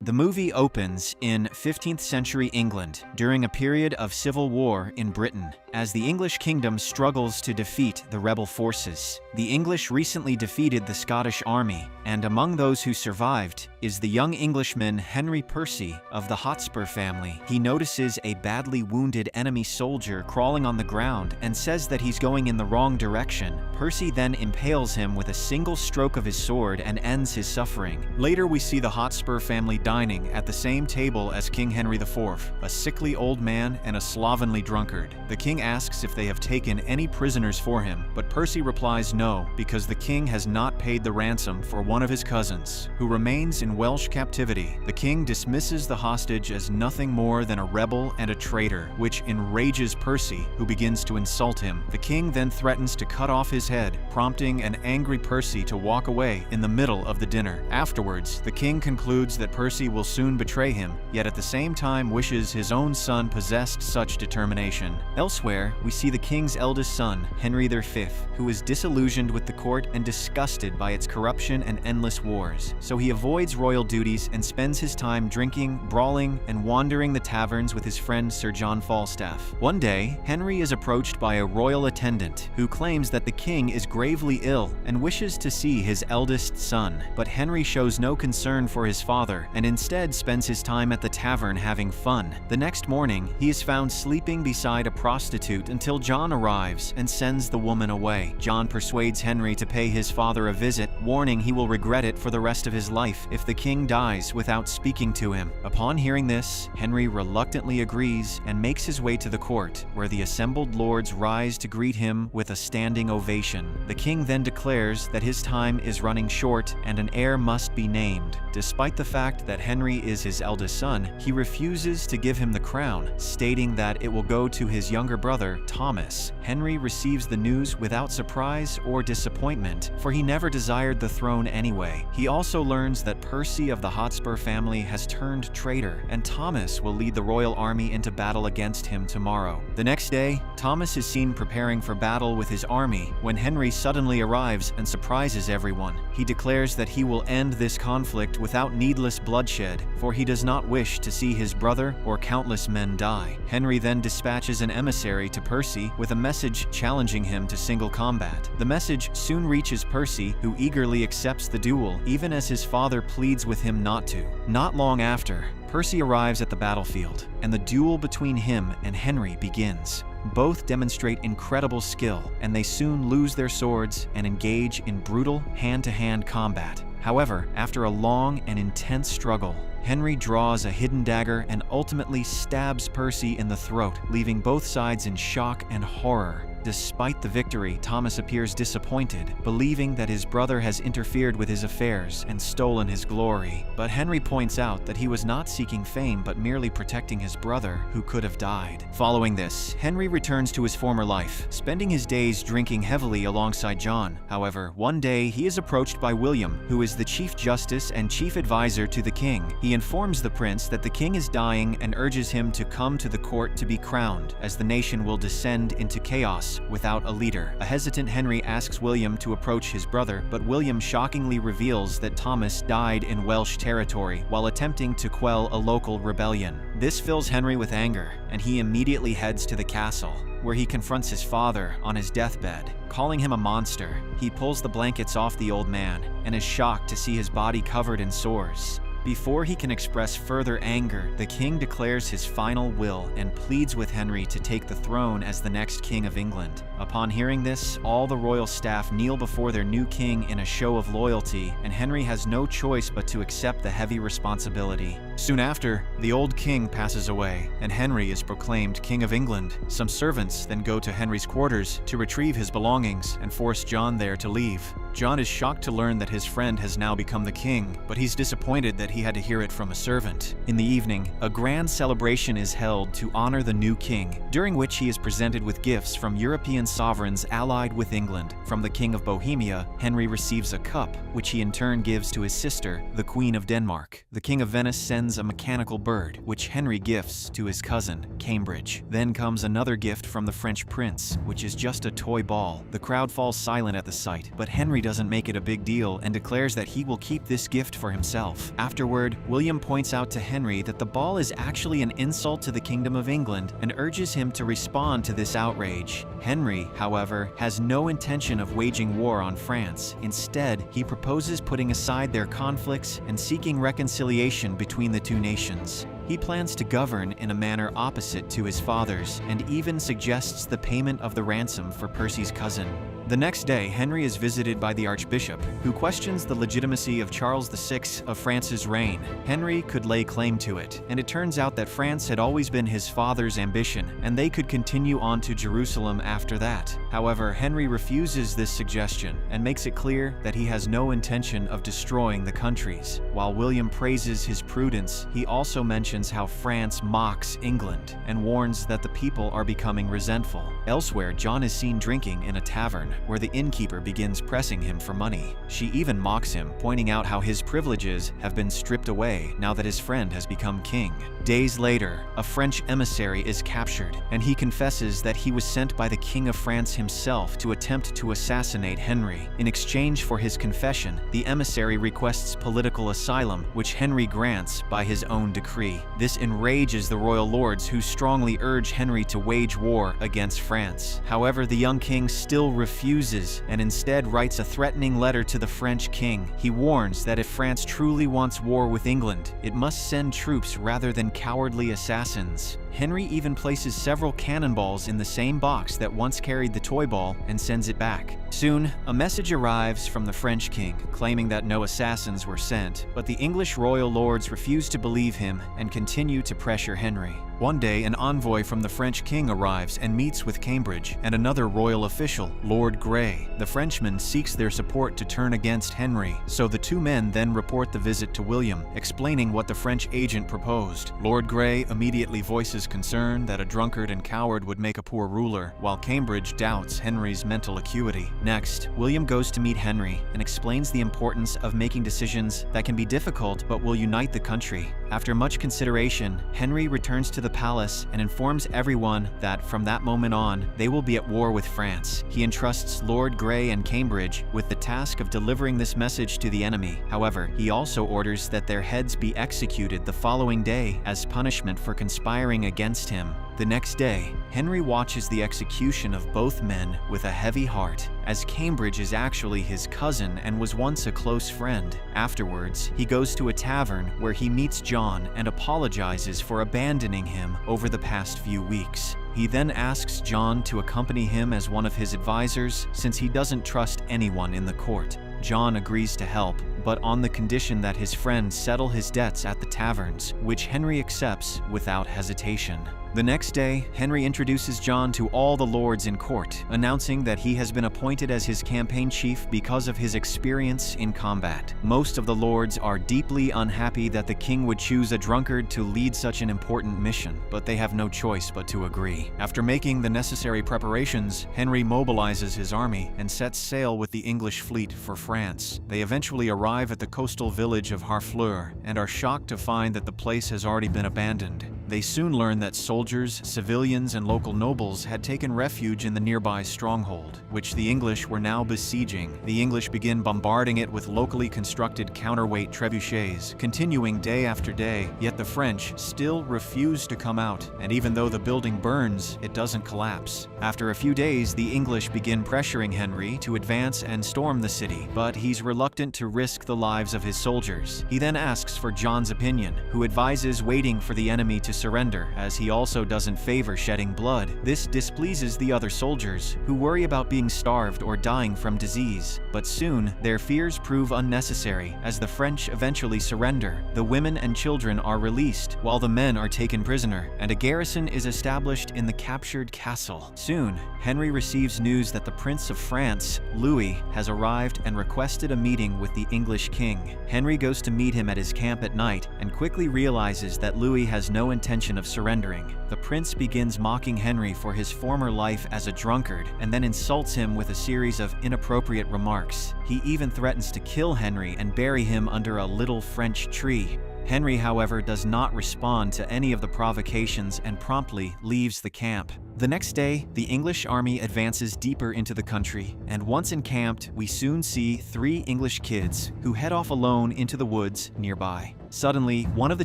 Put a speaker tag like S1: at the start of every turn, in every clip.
S1: The movie opens in 15th century England during a period of civil war in Britain, as the English kingdom struggles to defeat the rebel forces. The English recently defeated the Scottish army, and among those who survived is the young Englishman Henry Percy of the Hotspur family. He notices a badly wounded enemy soldier crawling on the ground and says that he's going in the wrong direction. Percy then impales him with a single stroke of his sword and ends his suffering. Later we see the Hotspur family dining at the same table as King Henry IV, a sickly old man and a slovenly drunkard. The king asks if they have taken any prisoners for him, but Percy replies no, because the king has not paid the ransom for one of his cousins, who remains in Welsh captivity. The king dismisses the hostage as nothing more than a rebel and a traitor, which enrages Percy, who begins to insult him. The king then threatens to cut off his head, prompting an angry Percy to walk away in the middle of the dinner. Afterwards, the king concludes that Percy will soon betray him, yet at the same time wishes his own son possessed such determination. Elsewhere, we see the king's eldest son, Henry V, who is disillusioned with the court and disgusted by its corruption and endless wars. So he avoids royal duties and spends his time drinking, brawling, and wandering the taverns with his friend Sir John Falstaff. One day, Henry is approached by a royal attendant who claims that the king is gravely ill and wishes to see his eldest son. But Henry shows no concern for his father and instead spends his time at the tavern having fun. The next morning, he is found sleeping beside a prostitute until John arrives and sends the woman away. John persuades Henry to pay his father a visit, warning he will regret it for the rest of his life if the king dies without speaking to him. Upon hearing this, Henry reluctantly agrees and makes his way to the court, where the assembled lords rise to greet him with a standing ovation. The king then declares that his time is running short and an heir must be named. Despite the fact that Henry is his eldest son, he refuses to give him the crown, stating that it will go to his younger brother, Thomas. Henry receives the news without surprise or disappointment, for he never desired the throne anyway. He also learns that Percy of the Hotspur family has turned traitor, and Thomas will lead the royal army into battle against him tomorrow. The next day, Thomas is seen preparing for battle with his army when Henry suddenly arrives and surprises everyone. He declares that he will end this conflict without needless bloodshed, for he does not wish to see his brother or countless men die. Henry then dispatches an emissary to Percy with a message challenging him to single combat. The message soon reaches Percy, who eagerly accepts the duel, even as his father pleads with him not to. Not long after, Percy arrives at the battlefield, and the duel between him and Henry begins. Both demonstrate incredible skill, and they soon lose their swords and engage in brutal hand-to-hand combat. However, after a long and intense struggle, Henry draws a hidden dagger and ultimately stabs Percy in the throat, leaving both sides in shock and horror. Despite the victory, Thomas appears disappointed, believing that his brother has interfered with his affairs and stolen his glory. But Henry points out that he was not seeking fame but merely protecting his brother, who could have died. Following this, Henry returns to his former life, spending his days drinking heavily alongside John. However, one day he is approached by William, who is the Chief Justice and Chief Advisor to the king. He informs the prince that the king is dying and urges him to come to the court to be crowned, as the nation will descend into chaos without a leader. A hesitant Henry asks William to approach his brother, but William shockingly reveals that Thomas died in Welsh territory while attempting to quell a local rebellion. This fills Henry with anger, and he immediately heads to the castle, where he confronts his father on his deathbed. Calling him a monster, he pulls the blankets off the old man and is shocked to see his body covered in sores. Before he can express further anger, the king declares his final will and pleads with Henry to take the throne as the next king of England. Upon hearing this, all the royal staff kneel before their new king in a show of loyalty, and Henry has no choice but to accept the heavy responsibility. Soon after, the old king passes away, and Henry is proclaimed King of England. Some servants then go to Henry's quarters to retrieve his belongings and force John there to leave. John is shocked to learn that his friend has now become the king, but he's disappointed that he had to hear it from a servant. In the evening, a grand celebration is held to honor the new king, during which he is presented with gifts from European sovereigns allied with England. From the King of Bohemia, Henry receives a cup, which he in turn gives to his sister, the Queen of Denmark. The King of Venice sends a mechanical bird, which Henry gifts to his cousin, Cambridge. Then comes another gift from the French prince, which is just a toy ball. The crowd falls silent at the sight, but Henry doesn't make it a big deal and declares that he will keep this gift for himself. Afterward, William points out to Henry that the ball is actually an insult to the Kingdom of England and urges him to respond to this outrage. Henry, however, has no intention of waging war on France. Instead, he proposes putting aside their conflicts and seeking reconciliation between the two nations. He plans to govern in a manner opposite to his father's, and even suggests the payment of the ransom for Percy's cousin. The next day, Henry is visited by the Archbishop, who questions the legitimacy of Charles VI of France's reign. Henry could lay claim to it, and it turns out that France had always been his father's ambition, and they could continue on to Jerusalem after that. However, Henry refuses this suggestion and makes it clear that he has no intention of destroying the countries. While William praises his prudence, he also mentions how France mocks England and warns that the people are becoming resentful. Elsewhere, John is seen drinking in a tavern, where the innkeeper begins pressing him for money. She even mocks him, pointing out how his privileges have been stripped away now that his friend has become king. Days later, a French emissary is captured, and he confesses that he was sent by the King of France himself to attempt to assassinate Henry. In exchange for his confession, the emissary requests political asylum, which Henry grants by his own decree. This enrages the royal lords, who strongly urge Henry to wage war against France. However, the young king still refuses and instead writes a threatening letter to the French king. He warns that if France truly wants war with England, it must send troops rather than cowardly assassins. Henry even places several cannonballs in the same box that once carried the toy ball and sends it back. Soon, a message arrives from the French king, claiming that no assassins were sent, but the English royal lords refuse to believe him and continue to pressure Henry. One day, an envoy from the French king arrives and meets with Cambridge and another royal official, Lord Grey. The Frenchman seeks their support to turn against Henry, so the two men then report the visit to William, explaining what the French agent proposed. Lord Grey immediately voices concern that a drunkard and coward would make a poor ruler, while Cambridge doubts Henry's mental acuity. Next, William goes to meet Henry and explains the importance of making decisions that can be difficult but will unite the country. After much consideration, Henry returns to the palace and informs everyone that from that moment on, they will be at war with France. He entrusts Lord Grey and Cambridge with the task of delivering this message to the enemy. However, he also orders that their heads be executed the following day as punishment for conspiring against him. The next day, Henry watches the execution of both men with a heavy heart, as Cambridge is actually his cousin and was once a close friend. Afterwards, he goes to a tavern where he meets John and apologizes for abandoning him over the past few weeks. He then asks John to accompany him as one of his advisors, since he doesn't trust anyone in the court. John agrees to help, but on the condition that his friend settle his debts at the taverns, which Henry accepts without hesitation. The next day, Henry introduces John to all the lords in court, announcing that he has been appointed as his campaign chief because of his experience in combat. Most of the lords are deeply unhappy that the king would choose a drunkard to lead such an important mission, but they have no choice but to agree. After making the necessary preparations, Henry mobilizes his army and sets sail with the English fleet for France. They eventually arrive at the coastal village of Harfleur and are shocked to find that the place has already been abandoned. They soon learn that soldiers, civilians, and local nobles had taken refuge in the nearby stronghold, which the English were now besieging. The English begin bombarding it with locally constructed counterweight trebuchets, continuing day after day, yet the French still refuse to come out, and even though the building burns, it doesn't collapse. After a few days, the English begin pressuring Henry to advance and storm the city, but he's reluctant to risk the lives of his soldiers. He then asks for John's opinion, who advises waiting for the enemy to surrender, as he also doesn't favor shedding blood. This displeases the other soldiers, who worry about being starved or dying from disease. But soon, their fears prove unnecessary, as the French eventually surrender. The women and children are released, while the men are taken prisoner, and a garrison is established in the captured castle. Soon, Henry receives news that the Prince of France, Louis, has arrived and requested a meeting with the English king. Henry goes to meet him at his camp at night and quickly realizes that Louis has no intention of surrendering. The prince begins mocking Henry for his former life as a drunkard and then insults him with a series of inappropriate remarks. He even threatens to kill Henry and bury him under a little French tree. Henry, however, does not respond to any of the provocations and promptly leaves the camp. The next day, the English army advances deeper into the country, and once encamped, we soon see 3 English kids who head off alone into the woods nearby. Suddenly, one of the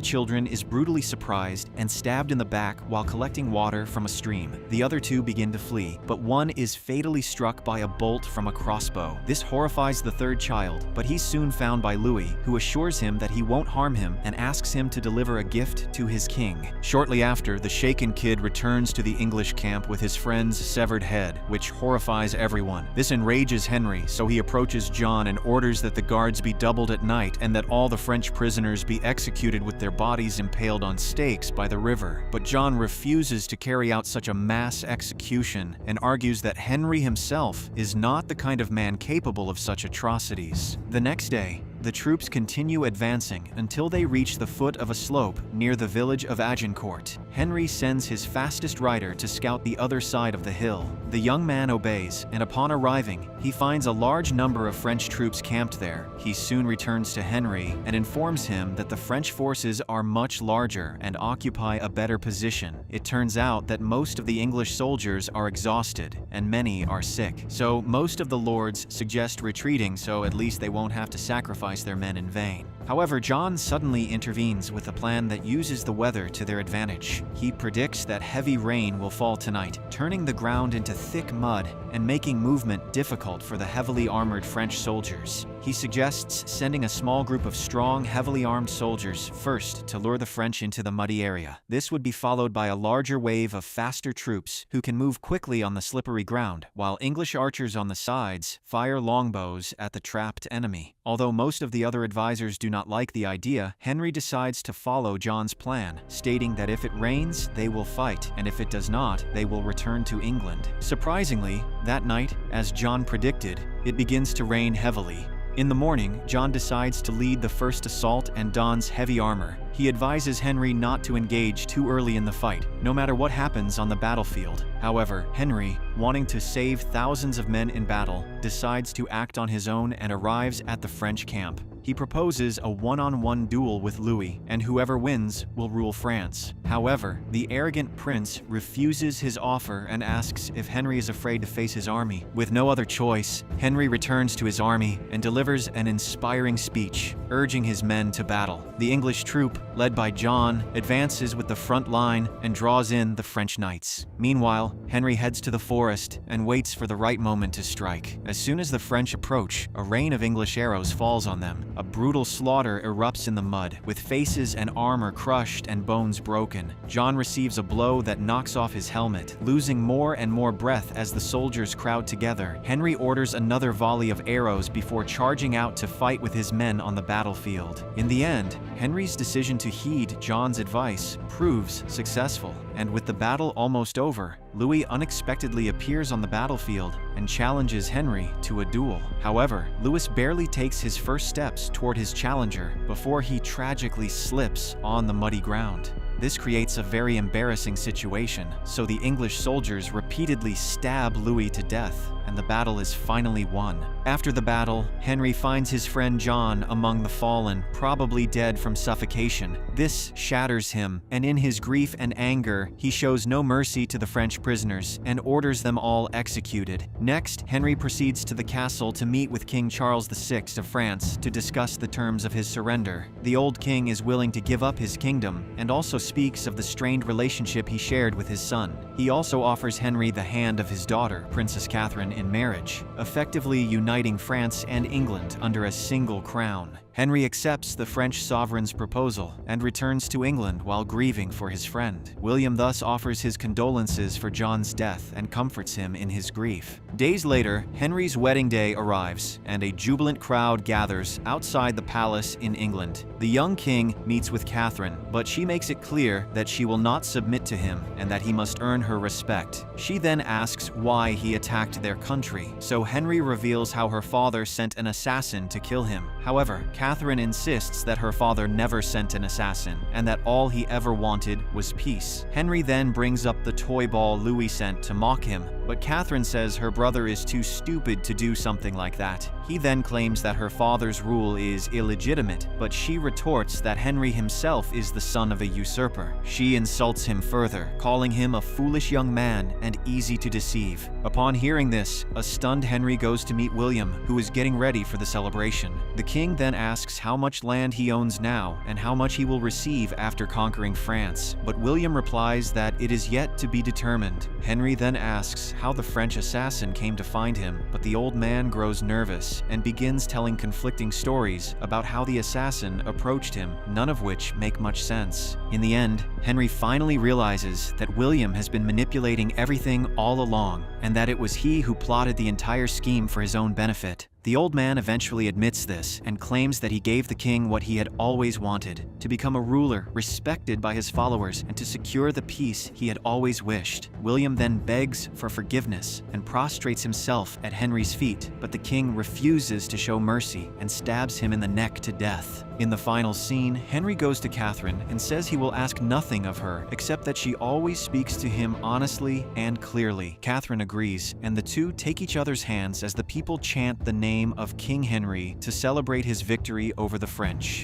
S1: children is brutally surprised and stabbed in the back while collecting water from a stream. The other 2 begin to flee, but one is fatally struck by a bolt from a crossbow. This horrifies the 3rd child, but he's soon found by Louis, who assures him that he won't harm him and asks him to deliver a gift to his king. Shortly after, the shaken kid returns to the English camp with his friend's severed head, which horrifies everyone. This enrages Henry, so he approaches John and orders that the guards be doubled at night and that all the French prisoners be executed with their bodies impaled on stakes by the river. But John refuses to carry out such a mass execution and argues that Henry himself is not the kind of man capable of such atrocities. The next day, the troops continue advancing until they reach the foot of a slope near the village of Agincourt. Henry sends his fastest rider to scout the other side of the hill. The young man obeys, and upon arriving, he finds a large number of French troops camped there. He soon returns to Henry and informs him that the French forces are much larger and occupy a better position. It turns out that most of the English soldiers are exhausted, and many are sick. So most of the lords suggest retreating so at least they won't have to sacrifice their men in vain. However, John suddenly intervenes with a plan that uses the weather to their advantage. He predicts that heavy rain will fall tonight, turning the ground into thick mud and making movement difficult for the heavily armored French soldiers. He suggests sending a small group of strong, heavily armed soldiers first to lure the French into the muddy area. This would be followed by a larger wave of faster troops who can move quickly on the slippery ground, while English archers on the sides fire longbows at the trapped enemy. Although most of the other advisors do not like the idea, Henry decides to follow John's plan, stating that if it rains, they will fight, and if it does not, they will return to England. Surprisingly, that night, as John predicted, it begins to rain heavily. In the morning, John decides to lead the first assault and dons heavy armor. He advises Henry not to engage too early in the fight, no matter what happens on the battlefield. However, Henry, wanting to save thousands of men in battle, decides to act on his own and arrives at the French camp. He proposes a one-on-one duel with Louis, and whoever wins will rule France. However, the arrogant prince refuses his offer and asks if Henry is afraid to face his army. With no other choice, Henry returns to his army and delivers an inspiring speech, urging his men to battle. The English troop, led by John, advances with the front line and draws in the French knights. Meanwhile, Henry heads to the forest and waits for the right moment to strike. As soon as the French approach, a rain of English arrows falls on them. A brutal slaughter erupts in the mud, with faces and armor crushed and bones broken. John receives a blow that knocks off his helmet, losing more and more breath as the soldiers crowd together. Henry orders another volley of arrows before charging out to fight with his men on the battlefield. In the end, Henry's decision to heed John's advice proves successful, and with the battle almost over, Louis unexpectedly appears on the battlefield and challenges Henry to a duel. However, Louis barely takes his first steps toward his challenger before he tragically slips on the muddy ground. This creates a very embarrassing situation, so the English soldiers repeatedly stab Louis to death, and the battle is finally won. After the battle, Henry finds his friend John among the fallen, probably dead from suffocation. This shatters him, and in his grief and anger, he shows no mercy to the French prisoners and orders them all executed. Next, Henry proceeds to the castle to meet with King Charles VI of France to discuss the terms of his surrender. The old king is willing to give up his kingdom and also speaks of the strained relationship he shared with his son. He also offers Henry the hand of his daughter, Princess Catherine, in marriage, effectively uniting France and England under a single crown. Henry accepts the French sovereign's proposal and returns to England while grieving for his friend. William thus offers his condolences for John's death and comforts him in his grief. Days later, Henry's wedding day arrives, and a jubilant crowd gathers outside the palace in England. The young king meets with Catherine, but she makes it clear that she will not submit to him and that he must earn her respect. She then asks why he attacked their country, so Henry reveals how her father sent an assassin to kill him. However, Catherine insists that her father never sent an assassin, and that all he ever wanted was peace. Henry then brings up the toy ball Louis sent to mock him, but Catherine says her brother is too stupid to do something like that. He then claims that her father's rule is illegitimate, but she retorts that Henry himself is the son of a usurper. She insults him further, calling him a foolish young man and easy to deceive. Upon hearing this, a stunned Henry goes to meet William, who is getting ready for the celebration. The king then asks how much land he owns now and how much he will receive after conquering France, but William replies that it is yet to be determined. Henry then asks how the French assassin came to find him, but the old man grows nervous and begins telling conflicting stories about how the assassin approached him, none of which make much sense. In the end, Henry finally realizes that William has been manipulating everything all along, and that it was he who plotted the entire scheme for his own benefit. The old man eventually admits this and claims that he gave the king what he had always wanted, to become a ruler respected by his followers and to secure the peace he had always wished. William then begs for forgiveness and prostrates himself at Henry's feet, but the king refuses to show mercy and stabs him in the neck to death. In the final scene, Henry goes to Catherine and says he will ask nothing of her except that she always speaks to him honestly and clearly. Catherine agrees, and the two take each other's hands as the people chant the name of King Henry to celebrate his victory over the French.